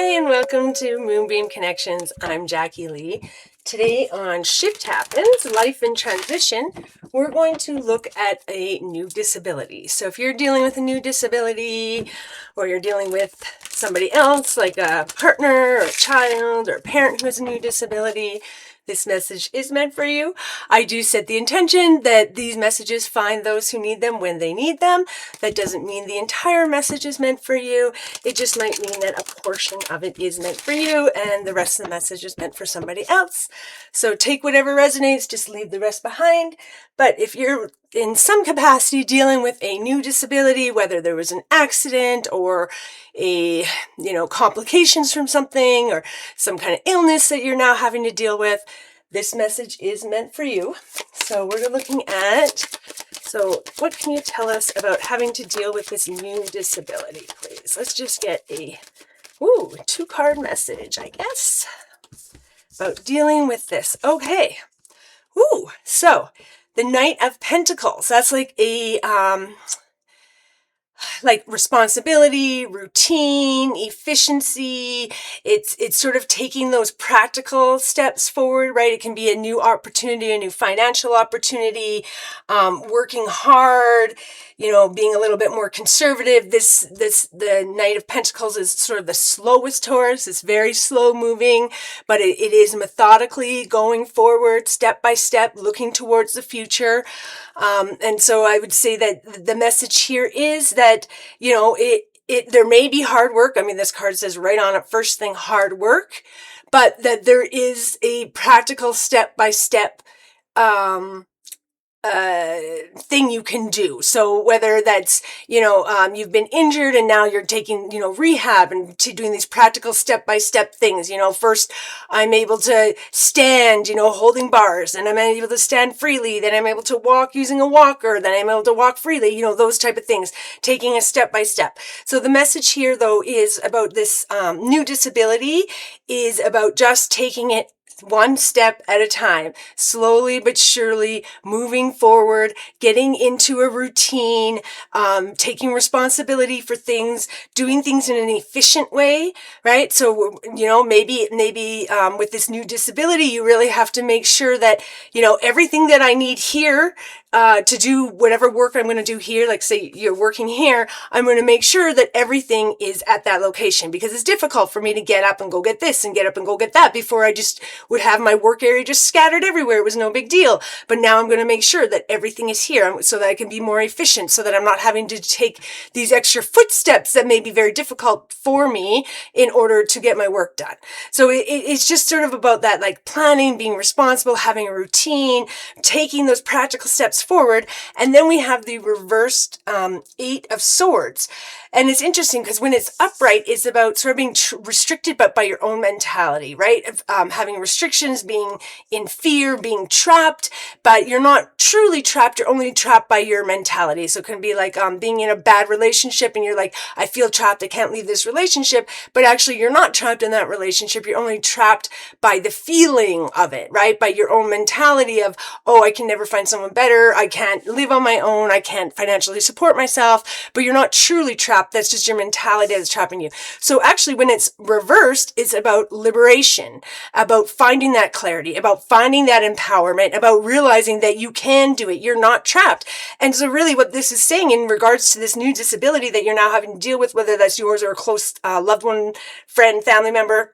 Hi, and welcome to Moonbeam Connections. I'm Jacqui-Leigh. Today on Shift Happens, Life in Transition, we're going to look at a new disability. So if you're dealing with a new disability, or you're dealing with somebody else, like a partner, or a child, or a parent who has a new disability, this message is meant for you. I do set the intention that these messages find those who need them when they need them. That doesn't mean the entire message is meant for you. It just might mean that a portion of it is meant for you and the rest of the message is meant for somebody else. So take whatever resonates, just leave the rest behind. But if you're in some capacity dealing with a new disability, whether there was an accident or complications from something or some kind of illness that you're now having to deal with, this message is meant for you. So we're looking at, what can you tell us about having to deal with this new disability, please? Let's just get a, 2-card message, I guess, about dealing with this. Okay. So the Knight of Pentacles, that's like a, responsibility, routine, efficiency. It's sort of taking those practical steps forward, right? It can be a new opportunity, a new financial opportunity, working hard, being a little bit more conservative. The Knight of Pentacles is sort of the slowest horse. It's very slow moving, but it is methodically going forward, step by step, looking towards the future. And so I would say that the message here is that, there may be hard work. I mean, this card says right on it, first thing, hard work, but that there is a practical step-by-step, thing you can do. So whether that's, you've been injured and now you're taking, rehab and doing these practical step-by-step things. First I'm able to stand, holding bars, and I'm able to stand freely. Then I'm able to walk using a walker. Then I'm able to walk freely, those type of things, taking a step-by-step. So the message here though is about this, new disability is about just taking it one step at a time, slowly but surely moving forward, getting into a routine, taking responsibility for things, doing things in an efficient way, right? So, maybe with this new disability, you really have to make sure that, everything that I need here, to do whatever work I'm going to do here, like say you're working here, I'm going to make sure that everything is at that location, because it's difficult for me to get up and go get this and get up and go get that. Before I just would have my work area just scattered everywhere. It was no big deal. But now I'm going to make sure that everything is here so that I can be more efficient, so that I'm not having to take these extra footsteps that may be very difficult for me in order to get my work done. So it's just sort of about that, like planning, being responsible, having a routine, taking those practical steps forward. And then we have the reversed 8 of Swords. And it's interesting because when it's upright, it's about sort of being restricted, but by your own mentality, right? Having restrictions, being in fear, being trapped, but you're not truly trapped. You're only trapped by your mentality. So it can be like being in a bad relationship and you're like, I feel trapped. I can't leave this relationship. But actually, you're not trapped in that relationship. You're only trapped by the feeling of it, right? By your own mentality of, oh, I can never find someone better. I can't live on my own. I can't financially support myself. But you're not truly trapped. That's just your mentality that's trapping you. So actually, when it's reversed, it's about liberation, about finding that clarity, about finding that empowerment, about realizing that you can do it. You're not trapped. And so really what this is saying in regards to this new disability that you're now having to deal with, whether that's yours or a close loved one, friend, family member,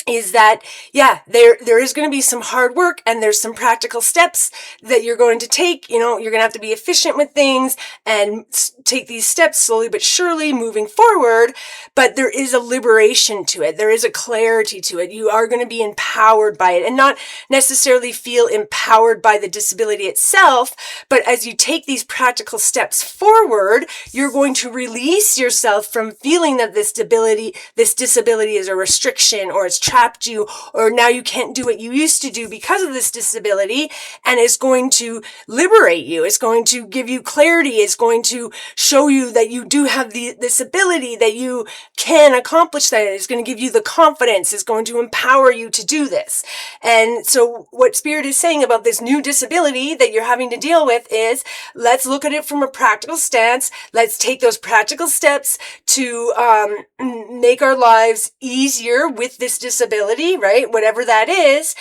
is that, there is going to be some hard work and there's some practical steps that you're going to take. You're going to have to be efficient with things and take these steps slowly but surely moving forward. But there is a liberation to it. There is a clarity to it. You are going to be empowered by it, and not necessarily feel empowered by the disability itself. But as you take these practical steps forward, you're going to release yourself from feeling that this disability is a restriction, or it's trapped you, or now you can't do what you used to do because of this disability. And it's going to liberate you. It's going to give you clarity. It's going to show you that you do have this ability, that you can accomplish that. It's going to give you the confidence. It's going to empower you to do this. And so what Spirit is saying about this new disability that you're having to deal with is, let's look at it from a practical stance. Let's take those practical steps to make our lives easier with this disability, right? Whatever that is.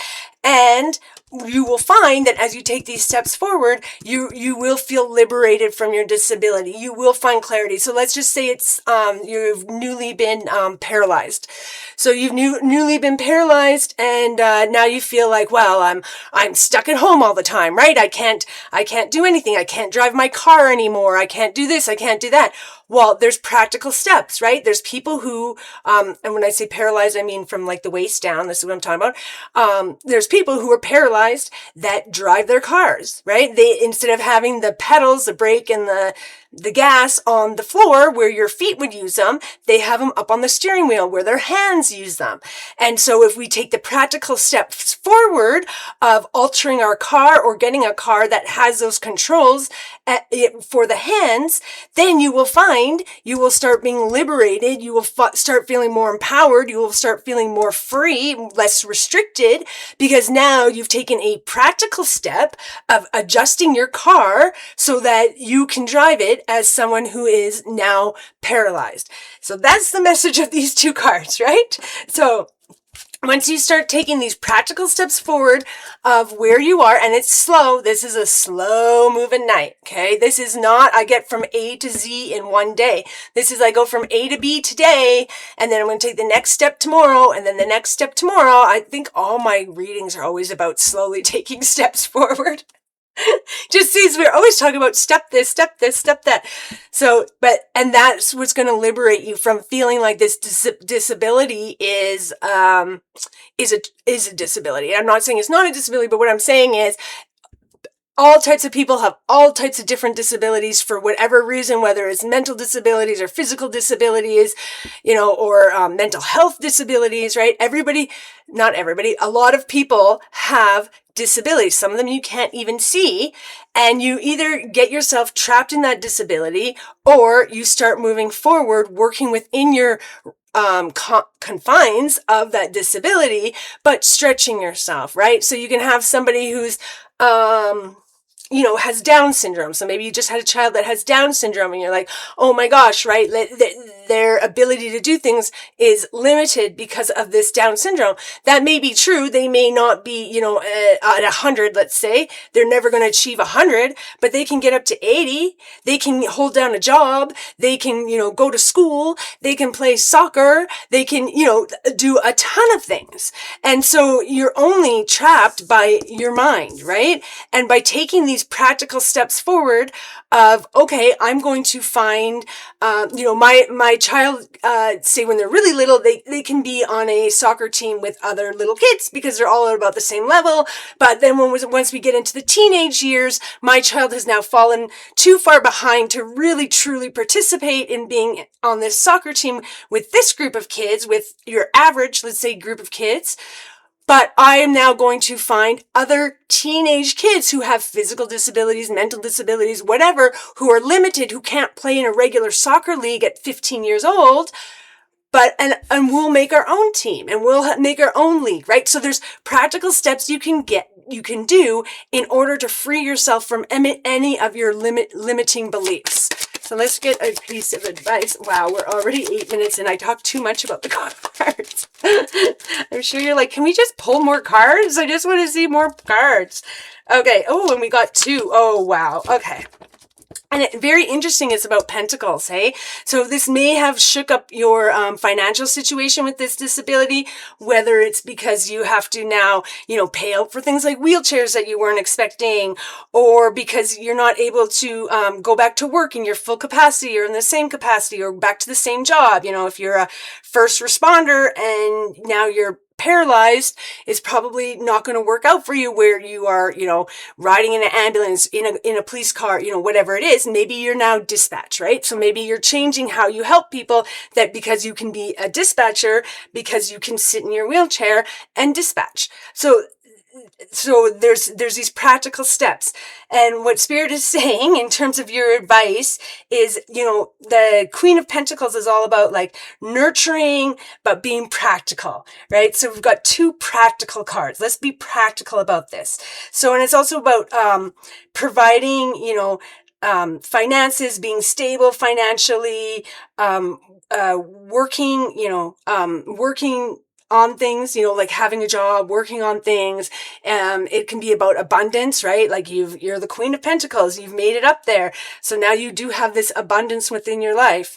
And you will find that as you take these steps forward, you will feel liberated from your disability. You will find clarity. So let's just say it's you've newly been paralyzed. So you've newly been paralyzed, and now you feel like, well, I'm stuck at home all the time, right? I can't do anything. I can't drive my car anymore. I can't do this. I can't do that. Well, there's practical steps, right? There's people who, and when I say paralyzed, I mean from like the waist down. This is what I'm talking about. There's people who are paralyzed that drive their cars, right? They, instead of having the pedals, the brake, and the gas on the floor where your feet would use them, they have them up on the steering wheel where their hands use them. And so if we take the practical steps forward of altering our car or getting a car that has those controls for the hands, then you will find you will start being liberated. You will start feeling more empowered. You will start feeling more free, less restricted, because now you've taken a practical step of adjusting your car so that you can drive it as someone who is now paralyzed. So that's the message of these two cards, right? So once you start taking these practical steps forward of where you are, and it's slow, this is a slow moving Knight, okay? This is not, I get from A to Z in one day. This is, I go from A to B today, and then I'm going to take the next step tomorrow, and then the next step tomorrow. I think all my readings are always about slowly taking steps forward. Just seems we're always talking about step this, step that. So, and that's what's going to liberate you from feeling like this disability is a disability. I'm not saying it's not a disability, but what I'm saying is all types of people have all types of different disabilities for whatever reason, whether it's mental disabilities or physical disabilities, or mental health disabilities, right? Not everybody, a lot of people have disabilities. Some of them you can't even see, and you either get yourself trapped in that disability or you start moving forward, working within your confines of that disability, but stretching yourself, right? So you can have somebody who's has Down syndrome. So maybe you just had a child that has Down syndrome and you're like, oh my gosh, right? Their ability to do things is limited because of this Down syndrome. That may be true. They may not be, at 100, let's say. They're never going to achieve 100, but they can get up to 80. They can hold down a job. They can, go to school. They can play soccer. They can, do a ton of things. And so you're only trapped by your mind, right? And by taking these practical steps forward of, okay, I'm going to find, my child, say when they're really little, they can be on a soccer team with other little kids because they're all at about the same level. But then once we get into the teenage years, my child has now fallen too far behind to really truly participate in being on this soccer team with this group of kids, with your average, let's say, group of kids. But I am now going to find other teenage kids who have physical disabilities, mental disabilities, whatever, who are limited, who can't play in a regular soccer league at 15 years old. And we'll make our own team and we'll make our own league, right? So there's practical steps you can do in order to free yourself from any of your limiting beliefs. So let's get a piece of advice. Wow, we're already 8 minutes and I talked too much about the cards. I'm sure you're like, can we just pull more cards? I just want to see more cards. Okay. Oh, and we got 2. Oh, wow. Okay. And very interesting, it's about pentacles, hey? So this may have shook up your financial situation with this disability, whether it's because you have to now, pay out for things like wheelchairs that you weren't expecting, or because you're not able to go back to work in your full capacity or in the same capacity or back to the same job. If you're a first responder and now you're paralyzed, is probably not going to work out for you, where you are, riding in an ambulance, in a police car, whatever it is. Maybe you're now dispatch, right? So maybe you're changing how you help people, that because you can be a dispatcher, because you can sit in your wheelchair and dispatch. So so there's these practical steps, and what Spirit is saying in terms of your advice is, the Queen of Pentacles is all about like nurturing but being practical, right? So we've got two practical cards. Let's be practical about this. So, and it's also about providing, finances, being stable financially, working, working on things, like having a job, working on things. It can be about abundance, right? Like you're the Queen of Pentacles. You've made it up there. So now you do have this abundance within your life.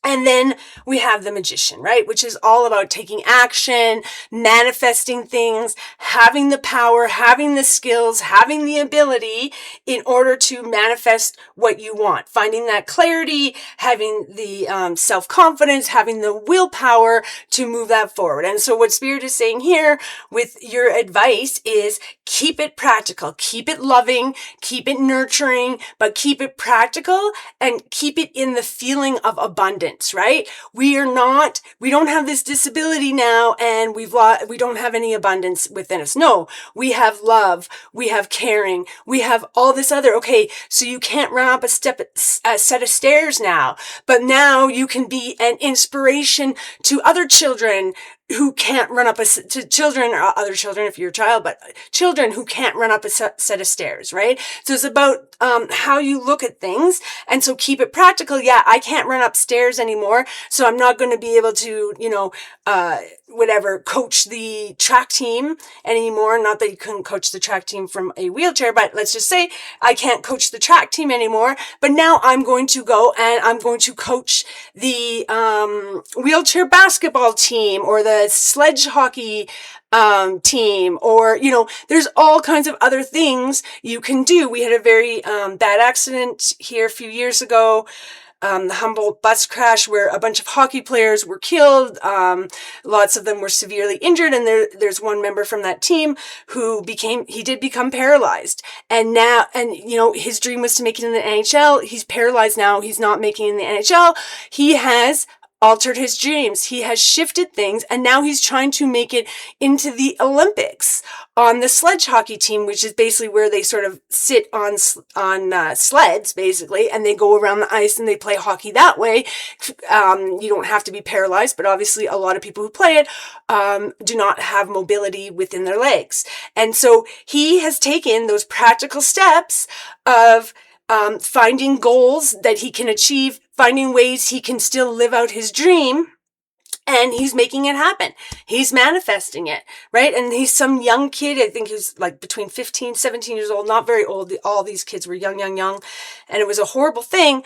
And then we have the Magician, right? Which is all about taking action, manifesting things, having the power, having the skills, having the ability in order to manifest what you want. Finding that clarity, having the self-confidence, having the willpower to move that forward. And so what Spirit is saying here with your advice is keep it practical, keep it loving, keep it nurturing, but keep it practical and keep it in the feeling of abundance. Right? We don't have this disability now and we don't have any abundance within us. No, we have love, we have caring, we have all this other, okay, so you can't run up a set of stairs now, but now you can be an inspiration to other children who can't run up to children or other children if you're a child, but children who can't run up a set of stairs, right? So it's about how you look at things. And so keep it practical. Yeah, I can't run upstairs anymore, so I'm not going to be able to, coach the track team anymore. Not that you couldn't coach the track team from a wheelchair, but let's just say I can't coach the track team anymore, but now I'm going to go and I'm going to coach the wheelchair basketball team or the sledge hockey team, or, there's all kinds of other things you can do. We had a very bad accident here a few years ago, the Humboldt bus crash where a bunch of hockey players were killed. Lots of them were severely injured. And there's one member from that team who did become paralyzed. And his dream was to make it in the NHL. He's paralyzed now. He's not making it in the NHL. He has altered his dreams. He has shifted things, and now he's trying to make it into the Olympics on the sledge hockey team, which is basically where they sort of sit on sleds, basically, and they go around the ice and they play hockey that way. You don't have to be paralyzed, but obviously a lot of people who play it do not have mobility within their legs. And so he has taken those practical steps of finding goals that he can achieve, finding ways he can still live out his dream, and he's making it happen. He's manifesting it, right? And he's some young kid. I think he was like between 15, 17 years old, not very old. All these kids were young. And it was a horrible thing.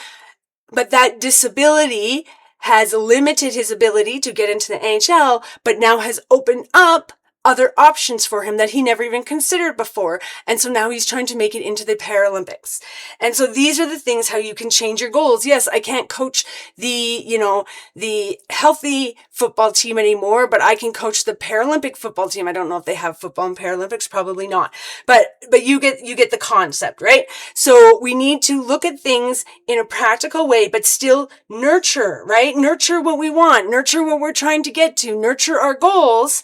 But that disability has limited his ability to get into the NHL, but now has opened up other options for him that he never even considered before. And so now he's trying to make it into the Paralympics. And so these are the things how you can change your goals. Yes, I can't coach the healthy football team anymore, but I can coach the Paralympic football team. I don't know if they have football in Paralympics, probably not. But you get the concept, right? So we need to look at things in a practical way, but still nurture, right? Nurture what we want, nurture what we're trying to get to, nurture our goals,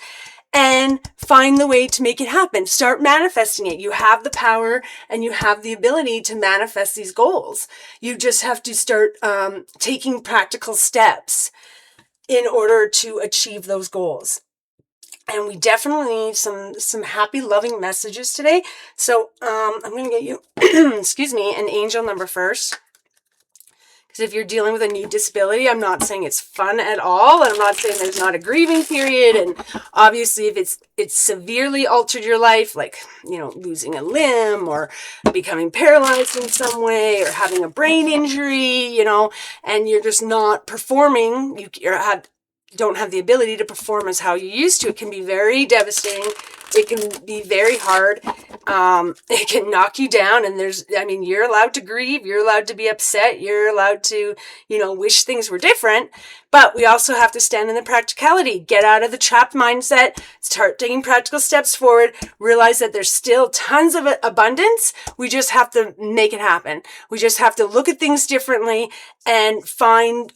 and find the way to make it happen. Start manifesting it. You have the power and you have the ability to manifest these goals. You just have to start taking practical steps in order to achieve those goals. And we definitely need some happy, loving messages today. So I'm going to get you, excuse me, an angel number first. Because if you're dealing with a new disability, I'm not saying it's fun at all. And I'm not saying there's not a grieving period. And obviously, if it's severely altered your life, like, losing a limb or becoming paralyzed in some way or having a brain injury, and you're just not performing, you don't have the ability to perform as how you used to. It can be very devastating. It can be very hard. It can knock you down, and you're allowed to grieve. You're allowed to be upset. You're allowed to, wish things were different. But we also have to stand in the practicality, get out of the trapped mindset, start taking practical steps forward, realize that there's still tons of abundance. We just have to make it happen. We just have to look at things differently and find,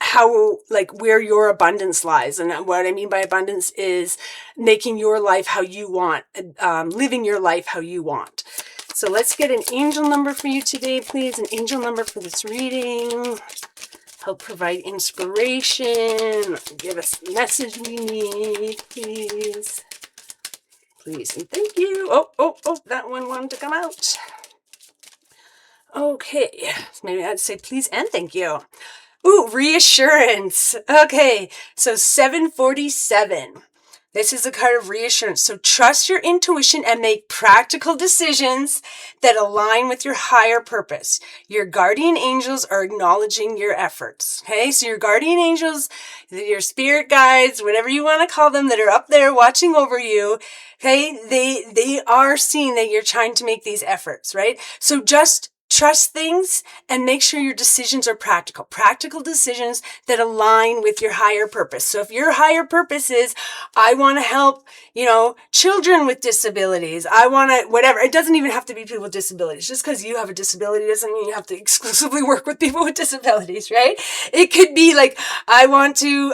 how, like, where your abundance lies. And what I mean by abundance is making your life how you want, living your life how you want. So let's get an angel number for you today, please. An angel number for this reading. Help provide inspiration. Give us the message we need, please. Please and thank you. Oh, that one wanted to come out. Okay, maybe I'd say please and thank you. Ooh, reassurance. Okay, so 747. This is a card of reassurance. So trust your intuition and make practical decisions that align with your higher purpose. Your guardian angels are acknowledging your efforts. Okay, so your guardian angels, your spirit guides, whatever you want to call them, that are up there watching over you. Okay, they are seeing that you're trying to make these efforts, right? So just trust things and make sure your decisions are practical decisions that align with your higher purpose. So if your higher purpose is, I want to help, children with disabilities, I want to, whatever, it doesn't even have to be people with disabilities. Just because you have a disability doesn't mean you have to exclusively work with people with disabilities, right? It could be like, I want to,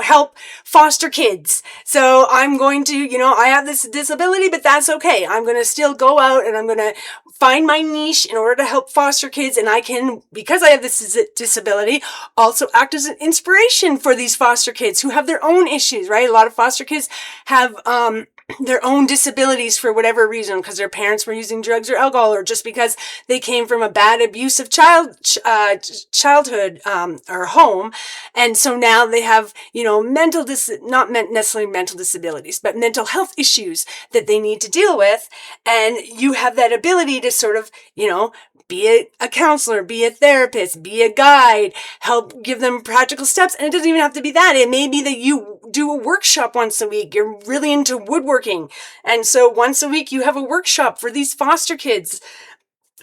help foster kids. So I'm going to, I have this disability, but that's okay. I'm going to still go out and I'm going to find my niche in order to help foster kids, and I can, because I have this disability, also act as an inspiration for these foster kids who have their own issues, right? A lot of foster kids have their own disabilities for whatever reason, because their parents were using drugs or alcohol, or just because they came from a bad abusive childhood or home, and so now they have not necessarily mental disabilities, but mental health issues that they need to deal with, and you have that ability to sort of be a counselor, be a therapist, be a guide, help give them practical steps. And it doesn't even have to be that. It may be that you do a workshop once a week. You're really into woodworking. And so once a week you have a workshop for these foster kids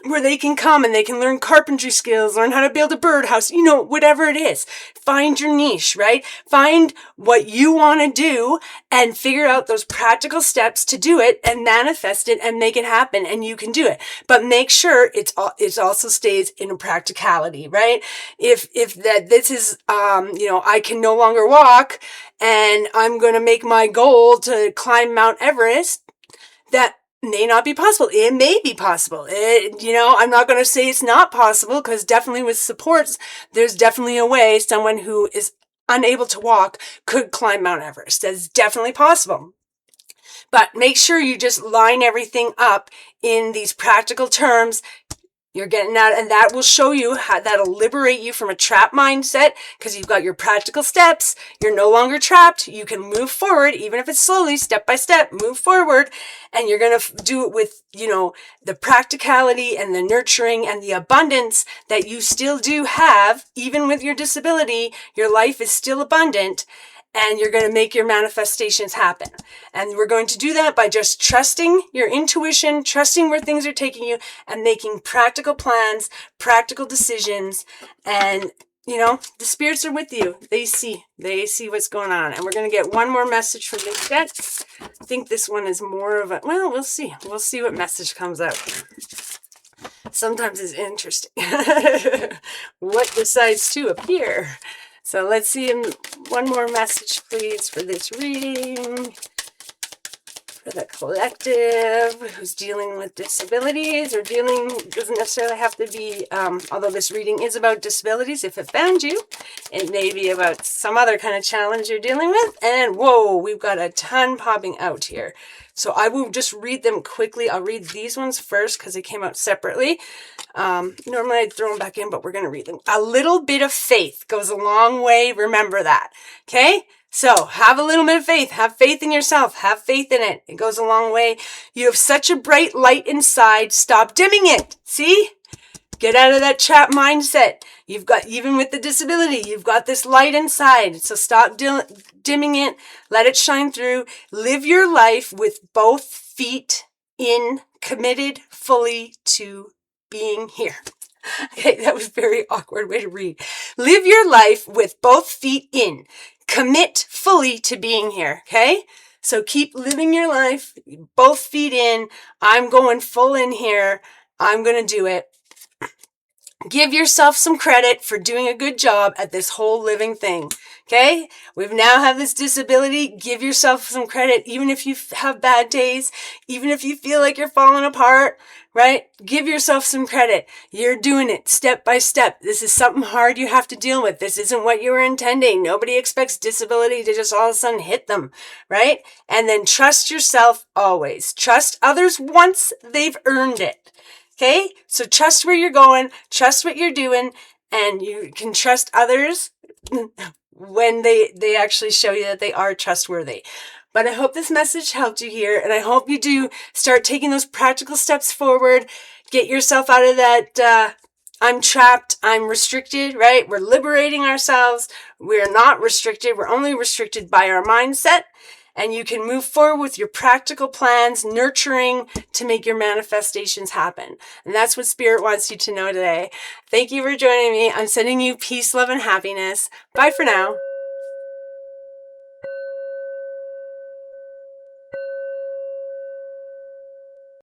where they can come and they can learn carpentry skills, learn how to build a birdhouse, whatever it is. Find your niche, right? Find what you want to do and figure out those practical steps to do it and manifest it and make it happen, and you can do it. But make sure it also stays in a practicality, right? If this is, I can no longer walk and I'm going to make my goal to climb Mount Everest, that may not be possible. It may be possible. I'm not going to say it's not possible, because definitely with supports, there's definitely a way someone who is unable to walk could climb Mount Everest. That's definitely possible. But make sure you just line everything up in these practical terms. You're getting that, and that will show you how that'll liberate you from a trap mindset, because you've got your practical steps. You're no longer trapped. You can move forward, even if it's slowly, step by step, move forward, and you're going to do it with, the practicality and the nurturing and the abundance that you still do have. Even with your disability, your life is still abundant. And you're going to make your manifestations happen. And we're going to do that by just trusting your intuition, trusting where things are taking you, and making practical plans, practical decisions. And, the spirits are with you. They see what's going on. And we're going to get one more message from this deck. I think this one is more of we'll see. We'll see what message comes out. Sometimes it's interesting what decides to appear. So let's see one more message, please, for this reading. For the collective who's dealing with disabilities, or doesn't necessarily have to be, although this reading is about disabilities, if it found you, it may be about some other kind of challenge you're dealing with. And whoa, we've got a ton popping out here. So I will just read them quickly. I'll read these ones first because they came out separately. Normally I'd throw them back in, but we're going to read them. A little bit of faith goes a long way. Remember that. Okay? So have a little bit of faith. Have faith in yourself. Have faith in it. It goes a long way. You have such a bright light inside. Stop dimming it. See? Get out of that trap mindset. You've got, even with the disability, you've got this light inside. So stop dimming it. Let it shine through. Live your life with both feet in, committed fully to being here. Okay, that was a very awkward way to read. Live your life with both feet in. Commit fully to being here, okay? So keep living your life, both feet in. I'm going full in here. I'm going to do it. Give yourself some credit for doing a good job at this whole living thing. Okay? We've now have this disability. Give yourself some credit, even if you have bad days, even if you feel like you're falling apart, right? Give yourself some credit. You're doing it step by step. This is something hard you have to deal with. This isn't what you were intending. Nobody expects disability to just all of a sudden hit them, right? And then trust yourself always. Trust others once they've earned it. Okay? So trust where you're going, trust what you're doing, and you can trust others when they actually show you that they are trustworthy. But I hope this message helped you here, and I hope you do start taking those practical steps forward. Get yourself out of that, I'm trapped, I'm restricted, right? We're liberating ourselves. We're not restricted. We're only restricted by our mindset. And you can move forward with your practical plans, nurturing to make your manifestations happen. And that's what Spirit wants you to know today. Thank you for joining me. I'm sending you peace, love, and happiness. Bye for now.